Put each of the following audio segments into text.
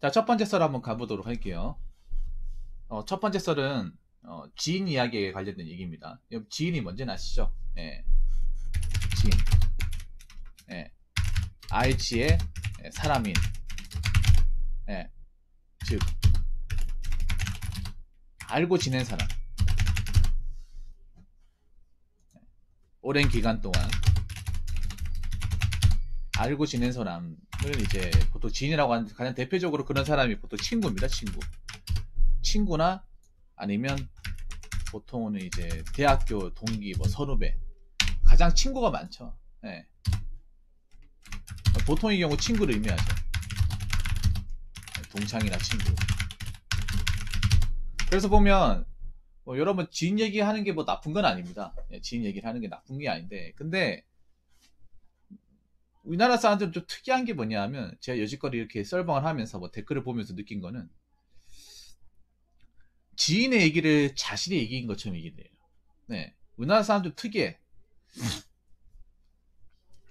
자, 첫 번째 썰 한번 가보도록 할게요. 첫 번째 썰은 지인 이야기에 관련된 얘기입니다. 지인이 뭔지는 아시죠? 예, 지인. 예, 알지의 사람인. 예, 즉 알고 지낸 사람. 오랜 기간 동안 알고 지낸 사람을 이제 보통 지인이라고 하는 가장 대표적으로 그런 사람이 보통 친구입니다. 친구나 아니면 보통은 이제 대학교 동기, 뭐 선후배, 가장 친구가 많죠. 예. 보통의 경우 친구를 의미하죠. 동창이나 친구. 그래서 보면 여러분 지인 얘기하는 게 뭐 나쁜 건 아닙니다. 지인 얘기를 하는 게 나쁜 게 아닌데, 근데 우리나라 사람들은 좀 특이한 게 뭐냐 하면, 제가 여지껏 이렇게 썰방을 하면서 뭐 댓글을 보면서 느낀 거는, 지인의 얘기를 자신의 얘기인 것처럼 얘기를 해요. 네. 우리나라 사람들 특이해.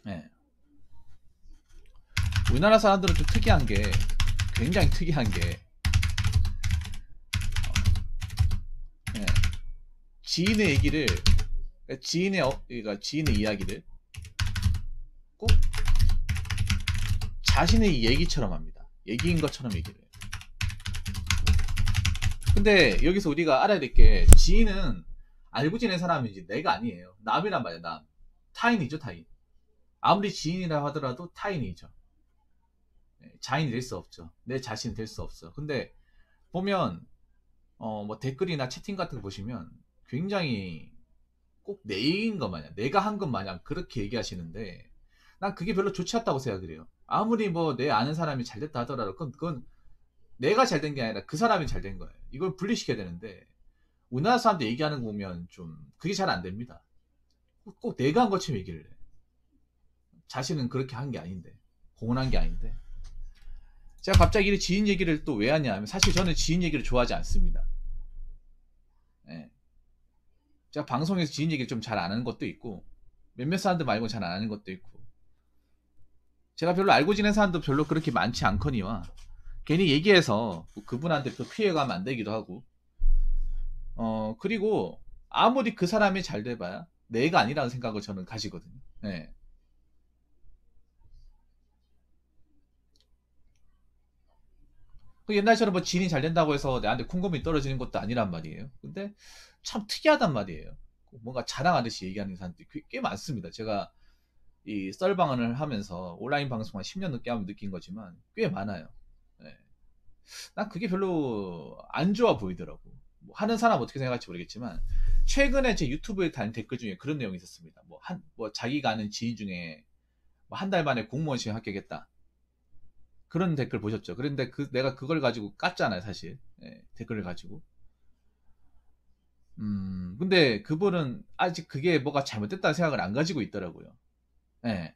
네. 우리나라 사람들은 좀 특이한 게, 굉장히 특이한 게, 네. 지인의 얘기를, 그러니까 지인의 이야기를 꼭 자신의 얘기처럼 합니다. 얘기인 것처럼 얘기를 해요. 근데 여기서 우리가 알아야 될 게, 지인은 알고 지낸 사람이지 내가 아니에요. 남이란 말이야, 남. 타인이죠, 타인. 아무리 지인이라 하더라도 타인이죠. 자인이 될 수 없죠. 내 자신이 될 수 없어. 근데 보면 뭐 댓글이나 채팅 같은 거 보시면 굉장히 꼭 내 얘기인 것 마냥, 내가 한 것 마냥 그렇게 얘기하시는데, 난 그게 별로 좋지 않다고 생각을 해요. 아무리 뭐 내 아는 사람이 잘 됐다 하더라도 그건 내가 잘 된 게 아니라 그 사람이 잘 된 거예요. 이걸 분리시켜야 되는데, 우리나라 사람들 얘기하는 거 보면 좀 그게 잘 안 됩니다. 꼭 내가 한 것처럼 얘기를 해. 자신은 그렇게 한 게 아닌데, 공헌한 게 아닌데. 제가 갑자기 이 지인 얘기를 또 왜 하냐 하면, 사실 저는 지인 얘기를 좋아하지 않습니다. 예. 제가 방송에서 지인 얘기를 좀 잘 안 하는 것도 있고, 몇몇 사람들 말고 잘 안 하는 것도 있고, 제가 별로 알고 지낸 사람도 별로 그렇게 많지 않거니와, 괜히 얘기해서 그분한테 또 피해가면 안 되기도 하고, 그리고 아무리 그 사람이 잘 돼봐야 내가 아니라는 생각을 저는 가지거든요. 예. 그 옛날처럼 뭐 지인이 잘 된다고 해서 내한테 콩고민이 떨어지는 것도 아니란 말이에요. 근데 참 특이하단 말이에요. 뭔가 자랑하듯이 얘기하는 사람들이 꽤 많습니다. 제가 이 썰방을 하면서 온라인 방송 한 10년 넘게 하면 느낀 거지만 꽤 많아요. 예. 난 그게 별로 안 좋아 보이더라고. 뭐 하는 사람 어떻게 생각할지 모르겠지만, 최근에 제 유튜브에 단 댓글 중에 그런 내용이 있었습니다. 뭐 자기가 아는 지인 중에 뭐 한 달 만에 공무원 시험 합격했다. 그런 댓글 보셨죠? 그런데 내가 그걸 가지고 깠잖아요, 사실. 예, 댓글을 가지고. 근데 그분은 아직 그게 뭐가 잘못됐다는 생각을 안 가지고 있더라고요. 예.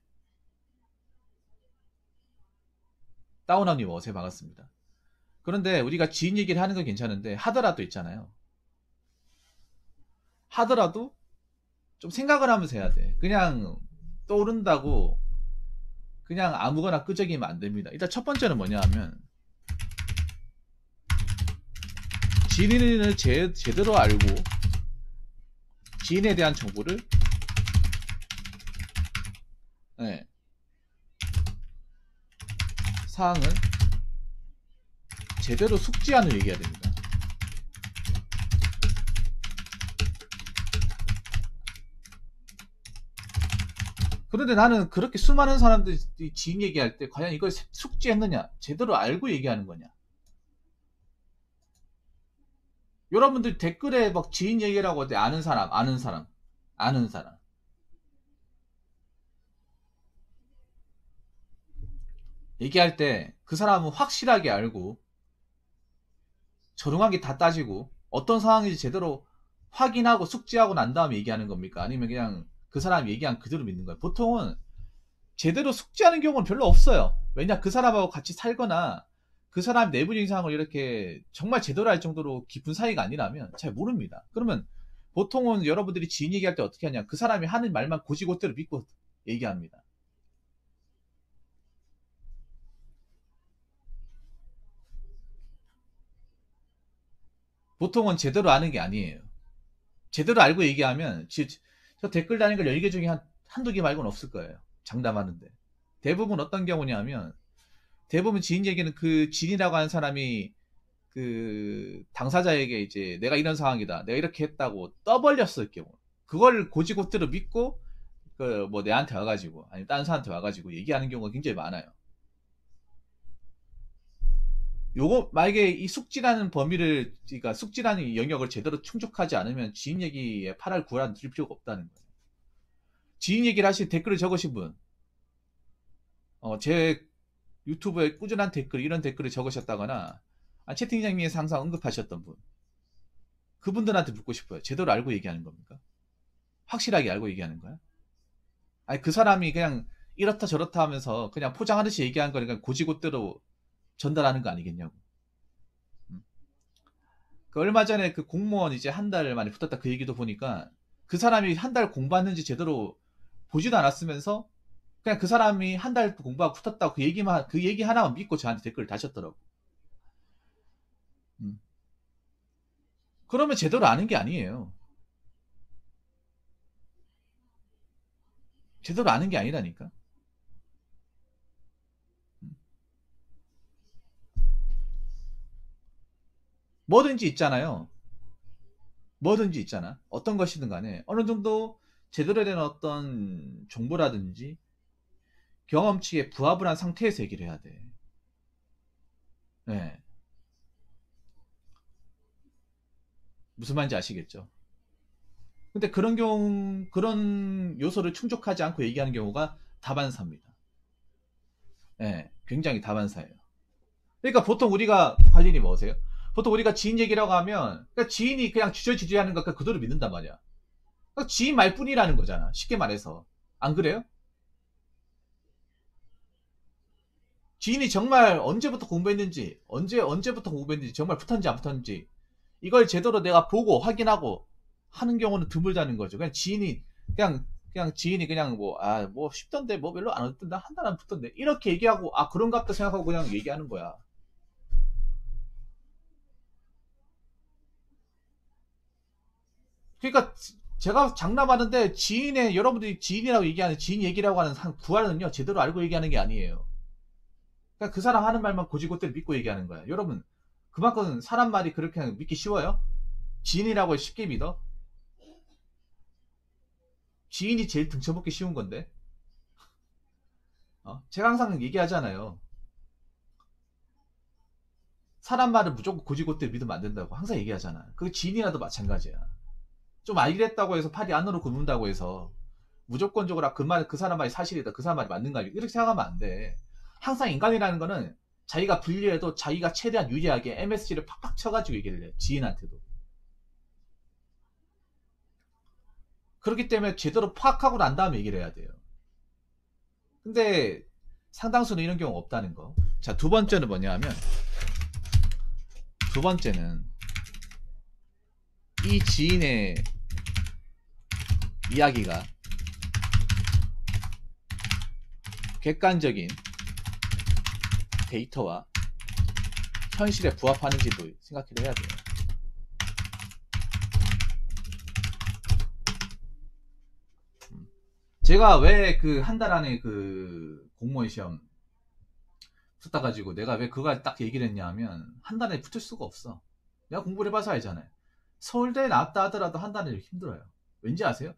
다운함님 어세 반갑습니다. 그런데 우리가 지인 얘기를 하는 건 괜찮은데, 하더라도 있잖아요. 하더라도 좀 생각을 하면서 해야 돼. 그냥 떠오른다고 그냥 아무거나 끄적이면 안 됩니다. 일단 첫 번째는 뭐냐 하면, 지인을 제대로 알고 지인에 대한 정보를, 네, 사항을 제대로 숙지하는 얘기해야 됩니다. 그런데 나는 그렇게 수많은 사람들이 지인 얘기할 때 과연 이걸 숙지했느냐, 제대로 알고 얘기하는 거냐. 여러분들 댓글에 막 지인 얘기라고 할 때 아는 사람 얘기할 때 그 사람은 확실하게 알고 저렴하게 다 따지고 어떤 상황인지 제대로 확인하고 숙지하고 난 다음에 얘기하는 겁니까? 아니면 그냥 그 사람이 얘기한 그대로 믿는 거예요? 보통은 제대로 숙지하는 경우는 별로 없어요. 왜냐, 그 사람하고 같이 살거나 그 사람 내부 인상을 이렇게 정말 제대로 할 정도로 깊은 사이가 아니라면 잘 모릅니다. 그러면 보통은 여러분들이 지인 얘기할 때 어떻게 하냐, 그 사람이 하는 말만 고지고대로 믿고 얘기합니다. 보통은 제대로 아는 게 아니에요. 제대로 알고 얘기하면 저 댓글 다는 걸 10개 중에 한두 개 말고는 없을 거예요. 장담하는데. 대부분 어떤 경우냐면 대부분 지인 얘기는 그 지인이라고 하는 사람이 그 당사자에게 이제 내가 이런 상황이다. 내가 이렇게 했다고 떠벌렸을 경우. 그걸 고지고대로 믿고 그 뭐 내한테 와가지고 아니 다른 사람한테 와가지고 얘기하는 경우가 굉장히 많아요. 요거 만약에 이 숙지라는 범위를 그러니까 숙지라는 영역을 제대로 충족하지 않으면 지인 얘기에 8할 9할 들 필요가 없다는 거예요. 지인 얘기를 하신 댓글을 적으신 분, 제 유튜브에 꾸준한 댓글 이런 댓글을 적으셨다거나 채팅장에서 항상 언급하셨던 분, 그분들한테 묻고 싶어요. 제대로 알고 얘기하는 겁니까? 확실하게 알고 얘기하는 거야? 아니 그 사람이 그냥 이렇다 저렇다 하면서 그냥 포장하듯이 얘기한 거니까 고지고대로 전달하는 거 아니겠냐고. 그 얼마 전에 그 공무원 이제 한 달 만에 붙었다 그 얘기도 보니까 그 사람이 한 달 공부했는지 제대로 보지도 않았으면서 그냥 그 사람이 한 달 공부하고 붙었다고 그 얘기 하나만 믿고 저한테 댓글을 다셨더라고. 그러면 제대로 아는 게 아니에요. 제대로 아는 게 아니라니까. 뭐든지 있잖아요. 뭐든지 있잖아. 어떤 것이든 간에 어느 정도 제대로 된 어떤 정보라든지 경험치에 부합을 한 상태에서 얘기를 해야 돼. 네. 무슨 말인지 아시겠죠? 근데 그런 요소를 충족하지 않고 얘기하는 경우가 다반사입니다. 네. 굉장히 다반사예요. 그러니까 보통 우리가 할 일이 뭐세요? 보통 우리가 지인 얘기라고 하면 그러니까 지인이 그냥 주저주저 하는 거 그대로 믿는단 말이야. 그러니까 지인 말뿐이라는 거잖아. 쉽게 말해서. 안 그래요? 지인이 정말 언제부터 공부했는지, 언제부터 공부했는지, 정말 붙었는지 안 붙었는지, 이걸 제대로 내가 보고 확인하고 하는 경우는 드물다는 거죠. 그냥 지인이 그냥 뭐 쉽던데, 뭐 별로 안 붙던데, 한 달 안 붙던데, 이렇게 얘기하고, 그런가 보다 생각하고 그냥 얘기하는 거야. 그러니까, 제가 장담하는데, 여러분들이 지인이라고 얘기하는, 지인 얘기라고 하는 구하는요, 제대로 알고 얘기하는 게 아니에요. 그러니까 그 사람 하는 말만 고지고대로 믿고 얘기하는 거야. 여러분, 그만큼 사람 말이 그렇게 믿기 쉬워요? 지인이라고 쉽게 믿어? 지인이 제일 등쳐먹기 쉬운 건데. 제가 항상 얘기하잖아요. 사람 말을 무조건 고지고대로 믿으면 안 된다고 항상 얘기하잖아. 그 지인이라도 마찬가지야. 좀 알겠다고 해서 팔이 안으로 굽는다고 해서 무조건적으로 그 사람 말이 사실이다. 그 사람 말이 맞는가. 이렇게 생각하면 안 돼. 항상 인간이라는 거는 자기가 불리해도 자기가 최대한 유리하게 MSG를 팍팍 쳐가지고 얘기를 해. 지인한테도. 그렇기 때문에 제대로 파악하고 난 다음에 얘기를 해야 돼요. 근데 상당수는 이런 경우가 없다는 거. 자, 두 번째는 뭐냐 하면 두 번째는 이 지인의 이야기가 객관적인 데이터와 현실에 부합하는지도 생각해야 돼요. 제가 왜 그 한 달 안에 그 공무원 시험 붙다 가지고 내가 왜 그걸 딱 얘기를 했냐 하면 한 달에 붙을 수가 없어. 내가 공부를 해봐서 알잖아요. 서울대에 나왔다 하더라도 한 달에 힘들어요. 왠지 아세요?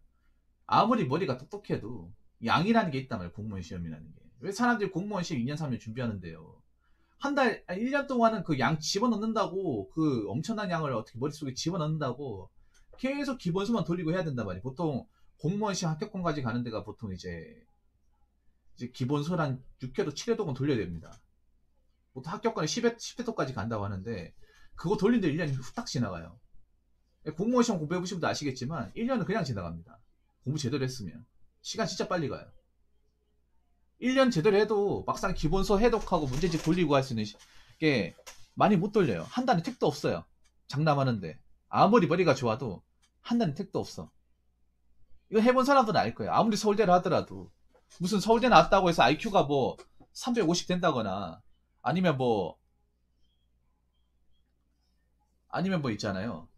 아무리 머리가 똑똑해도 양이라는 게 있단 말이에요. 공무원 시험이라는 게. 왜 사람들이 공무원 시험 2년 3년 준비하는데요. 1년 동안은 그 양 집어넣는다고 그 엄청난 양을 어떻게 머릿속에 집어넣는다고 계속 기본수만 돌리고 해야 된단 말이에요. 보통 공무원 시험 합격권까지 가는 데가 보통 이제 기본수를 한 6회도 7회도건 돌려야 됩니다. 보통 합격권에 10회도까지 간다고 하는데 그거 돌리는데 1년이 후딱 지나가요. 공무원 시험 공부해보신 분도 아시겠지만 1년은 그냥 지나갑니다. 공부 제대로 했으면 시간 진짜 빨리 가요. 1년 제대로 해도 막상 기본서 해독하고 문제집 돌리고 할 수 있는 게 많이 못 돌려요. 한 달에 택도 없어요. 장담하는데 아무리 머리가 좋아도 한 달에 택도 없어. 이거 해본 사람들은 알 거예요. 아무리 서울대를 하더라도 무슨 서울대 나왔다고 해서 IQ가 뭐 350 된다거나 아니면 아니면 뭐 있잖아요.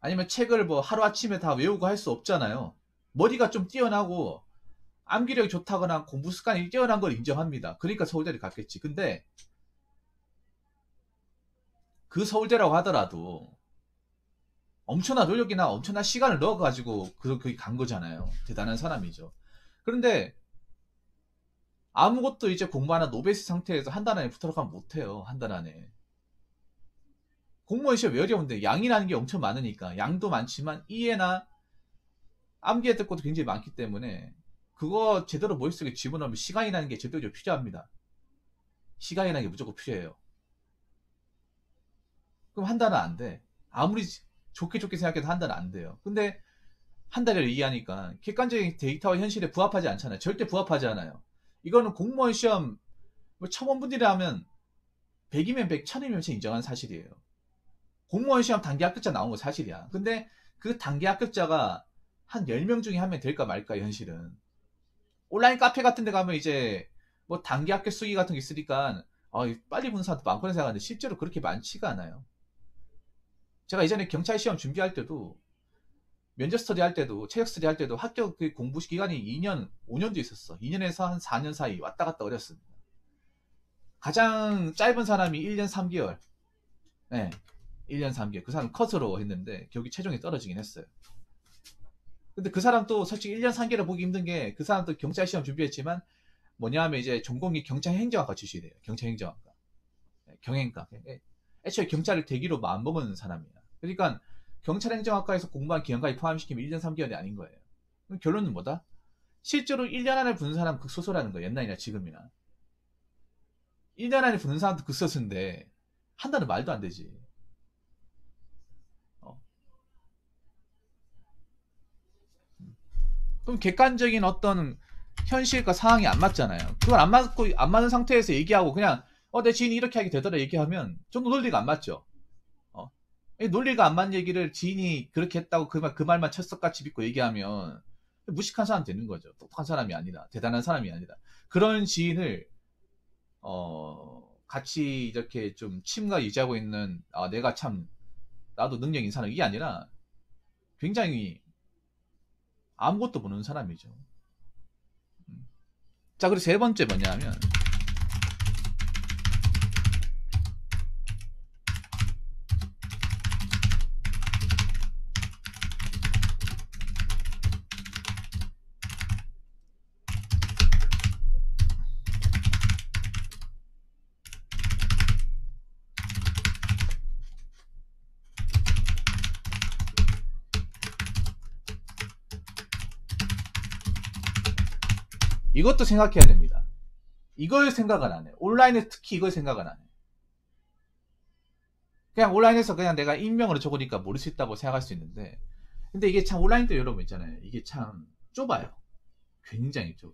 아니면 책을 뭐 하루아침에 다 외우고 할 수 없잖아요. 머리가 좀 뛰어나고 암기력이 좋다거나 공부 습관이 뛰어난 걸 인정합니다. 그러니까 서울대를 갔겠지. 근데 그 서울대라고 하더라도 엄청난 노력이나 엄청난 시간을 넣어가지고 거기 간 거잖아요. 대단한 사람이죠. 그런데 아무것도 이제 공부 하나 노베스 상태에서 한 달 안에 붙도록 하면 못해요. 한 달 안에. 공무원 시험 왜 어려운데 양이라는 게 엄청 많으니까 양도 많지만 이해나 암기해야 될 것도 굉장히 많기 때문에 그거 제대로 머릿속에 집어넣으면 시간이라는 게 제대로 필요합니다. 시간이라는 게 무조건 필요해요. 그럼 한 달은 안 돼. 아무리 좋게 생각해도 한 달은 안 돼요. 근데 한 달을 이해하니까 객관적인 데이터와 현실에 부합하지 않잖아요. 절대 부합하지 않아요. 이거는 공무원 시험 뭐 첨언분들이라면 100이면 100, 1000이면 1000 인정한 사실이에요. 공무원 시험 단기 합격자 나온 거 사실이야. 근데 그 단기 합격자가 한 10명 중에 한 명 될까 말까 현실은. 온라인 카페 같은 데 가면 이제 뭐 단기 합격 수기 같은 게 있으니까 빨리 본 사람도 많거나 생각하는데 실제로 그렇게 많지가 않아요. 제가 예전에 경찰 시험 준비할 때도 면접 스터디 할 때도 체력 스터디 할 때도 합격 그 공부 기간이 2년, 5년도 있었어. 2년에서 한 4년 사이 왔다 갔다 어렸습니다. 가장 짧은 사람이 1년 3개월. 네, 1년 3개월. 그 사람 컷으로 했는데 결국 최종에 떨어지긴 했어요. 근데 그 사람도 솔직히 1년 3개월 보기 힘든 게 그 사람도 경찰 시험 준비했지만 뭐냐 하면 이제 전공이 경찰행정학과 출신이에요. 경찰행정학과. 경행과. 애초에 경찰을 대기로 마음 먹은 사람이야. 그러니까 경찰행정학과에서 공부한 기간까지 포함시키면 1년 3개월이 아닌 거예요. 그럼 결론은 뭐다? 실제로 1년 안에 붙는 사람은 극소수라는 거야. 옛날이나 지금이나. 1년 안에 붙는 사람도 극소수인데 한 달은 말도 안 되지. 어. 그럼 객관적인 어떤 현실과 상황이 안 맞잖아요. 그걸 안 맞고 안 맞는 상태에서 얘기하고 그냥 내 지인이 이렇게 하게 되더라 얘기하면 좀 논리가 안 맞죠. 어. 논리가 안 맞는 얘기를 지인이 그렇게 했다고 그 말만 철석같이 믿고 얘기하면 무식한 사람 되는 거죠. 똑똑한 사람이 아니라 대단한 사람이 아니라 그런 지인을 같이 이렇게 좀 친구가 유지하고 있는 내가 참 나도 능력 있는 사람 이게 아니라 굉장히 아무것도 모르는 사람이죠. 자, 그리고 세 번째 뭐냐면 이것도 생각해야 됩니다. 이걸 생각을 안 해요. 온라인에 특히 이걸 생각을 안 해요. 그냥 온라인에서 그냥 내가 익명으로 적으니까 모를 수 있다고 생각할 수 있는데 근데 이게 참 온라인도 여러분 있잖아요. 이게 참 좁아요. 굉장히 좁아.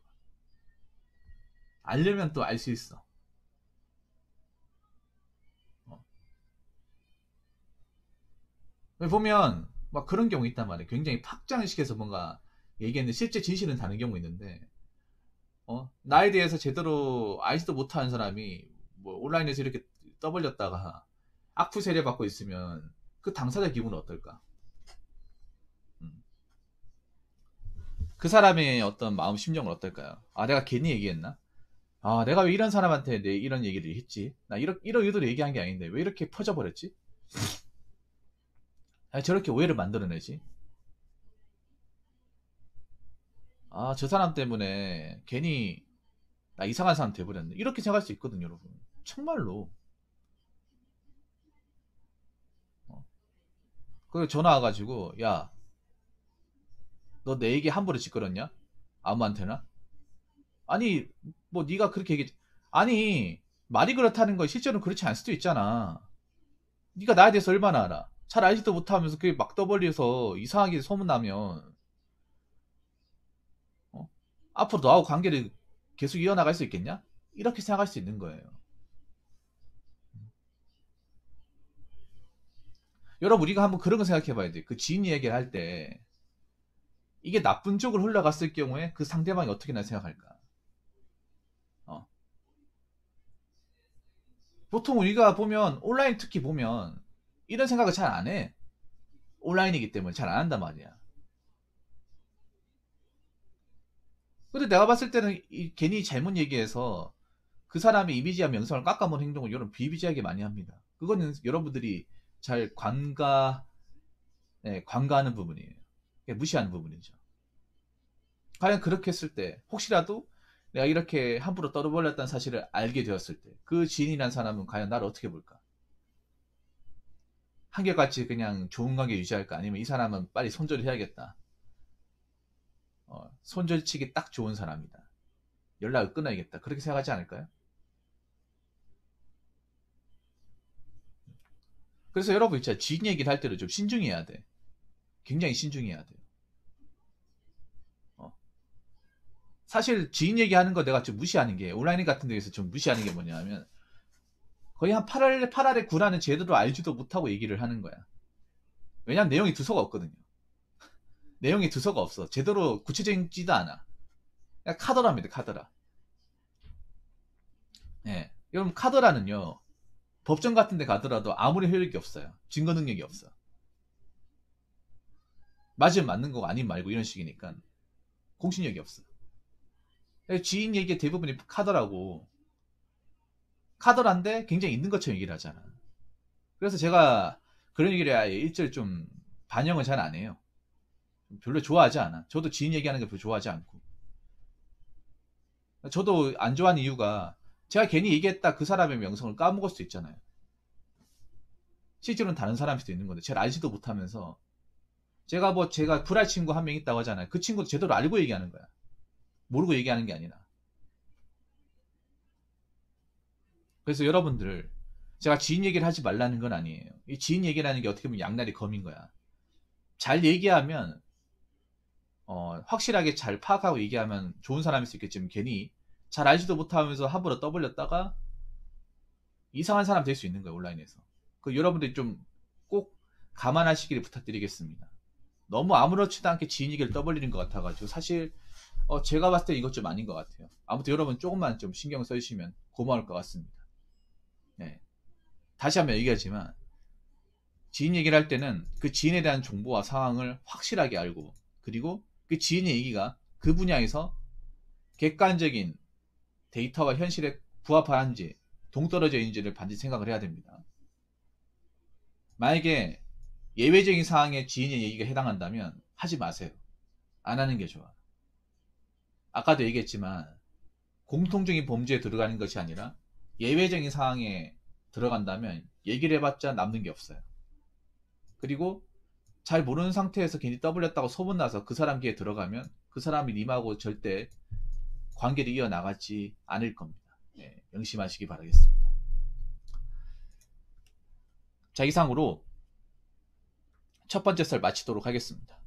알려면 또 알 수 있어. 보면 막 그런 경우 있단 말이에요. 굉장히 확장을 시켜서 뭔가 얘기했는데 실제 진실은 다른 경우 있는데 나에 대해서 제대로 알지도 못하는 사람이 뭐 온라인에서 이렇게 떠벌렸다가 악플 세례 받고 있으면 그 당사자 기분은 어떨까? 음. 그 사람의 어떤 마음 심정은 어떨까요? 내가 괜히 얘기했나? 내가 왜 이런 사람한테 내 이런 얘기를 했지? 나 이런 의도로 얘기한 게 아닌데 왜 이렇게 퍼져버렸지? 저렇게 오해를 만들어내지? 저 사람 때문에 괜히 나 이상한 사람 돼버렸네. 이렇게 생각할 수 있거든요, 여러분. 정말로. 그리고 전화 와가지고, 야, 너 내 얘기 함부로 짓거렸냐? 아무한테나? 아니, 뭐 네가 그렇게 아니, 말이 그렇다는 거 실제로는 그렇지 않을 수도 있잖아. 네가 나에 대해서 얼마나 알아? 잘 알지도 못하면서 그게 막 떠벌려서 이상하게 소문나면 어? 앞으로 너하고 관계를 계속 이어나갈 수 있겠냐? 이렇게 생각할 수 있는 거예요. 여러분 우리가 한번 그런 거 생각해 봐야 돼. 그 지인 얘기를 할 때 이게 나쁜 쪽으로 흘러갔을 경우에 그 상대방이 어떻게 날 생각할까? 어. 보통 우리가 보면 온라인 특히 보면 이런 생각을 잘 안 해. 온라인이기 때문에 잘 안 한단 말이야. 근데 내가 봤을 때는 괜히 잘못 얘기해서 그 사람의 이미지와 명성을 깎아먹는 행동을 여러분 비비지하게 많이 합니다. 그거는 여러분들이 잘 관가하는 부분이에요. 무시하는 부분이죠. 과연 그렇게 했을 때 혹시라도 내가 이렇게 함부로 떨어버렸다는 사실을 알게 되었을 때 그 지인이란 사람은 과연 나를 어떻게 볼까? 한결같이 그냥 좋은 관계 유지할까? 아니면 이 사람은 빨리 손절을 해야겠다. 손절치기 딱 좋은 사람이다. 연락을 끊어야겠다. 그렇게 생각하지 않을까요? 그래서 여러분 진짜 지인 얘기를 할 때도 좀 신중해야 돼. 굉장히 신중해야 돼요. 사실 지인 얘기하는 거 내가 좀 무시하는 게 온라인 같은 데에서 좀 무시하는 게 뭐냐면 거의 한 8알에 9라는 제대로 알지도 못하고 얘기를 하는 거야. 왜냐면 내용이 두서가 없거든요. 내용이 두서가 없어. 제대로 구체적이지도 않아. 그냥 카더라입니다. 카더라. 예. 여러분 카더라는요. 법정 같은 데 가더라도 아무리 효력이 없어요. 증거 능력이 없어. 맞으면 맞는 거고 아니면 말고 이런 식이니까 공신력이 없어. 지인 얘기 대부분이 카더라고. 카더라인데 굉장히 있는 것처럼 얘기를 하잖아. 그래서 제가 그런 얘기를 아예 일절 좀 반영을 잘 안 해요. 별로 좋아하지 않아. 저도 지인 얘기하는 거 별로 좋아하지 않고. 저도 안 좋아하는 이유가 제가 괜히 얘기했다 그 사람의 명성을 까먹을 수도 있잖아요. 실제로는 다른 사람일 수도 있는 건데 잘 알지도 못하면서 제가 불알 친구 한 명 있다고 하잖아요. 그 친구도 제대로 알고 얘기하는 거야. 모르고 얘기하는 게 아니라. 그래서 여러분들 제가 지인 얘기를 하지 말라는 건 아니에요. 이 지인 얘기라는 게 어떻게 보면 양날의 검인 거야. 잘 얘기하면 확실하게 잘 파악하고 얘기하면 좋은 사람일 수 있겠지만 괜히 잘 알지도 못하면서 함부로 떠벌렸다가 이상한 사람 될 수 있는 거예요. 온라인에서. 그 여러분들이 좀 꼭 감안하시기를 부탁드리겠습니다. 너무 아무렇지도 않게 지인 얘기를 떠벌리는 것 같아가지고 사실 제가 봤을 때 이것 좀 아닌 것 같아요. 아무튼 여러분 조금만 좀 신경 써주시면 고마울 것 같습니다. 네. 다시 한번 얘기하지만 지인 얘기를 할 때는 그 지인에 대한 정보와 상황을 확실하게 알고 그리고 그 지인의 얘기가 그 분야에서 객관적인 데이터와 현실에 부합하는지 동떨어져 있는지를 반드시 생각을 해야 됩니다. 만약에 예외적인 상황에 지인의 얘기가 해당한다면 하지 마세요. 안 하는 게 좋아. 아까도 얘기했지만 공통적인 범죄에 들어가는 것이 아니라 예외적인 상황에 들어간다면 얘기를 해봤자 남는 게 없어요. 그리고 잘 모르는 상태에서 괜히 떠벌렸다고 소문나서 그 사람 귀에 들어가면 그 사람이 님하고 절대 관계를 이어나가지 않을 겁니다. 네, 명심하시기 바라겠습니다. 자, 이상으로 첫 번째 썰 마치도록 하겠습니다.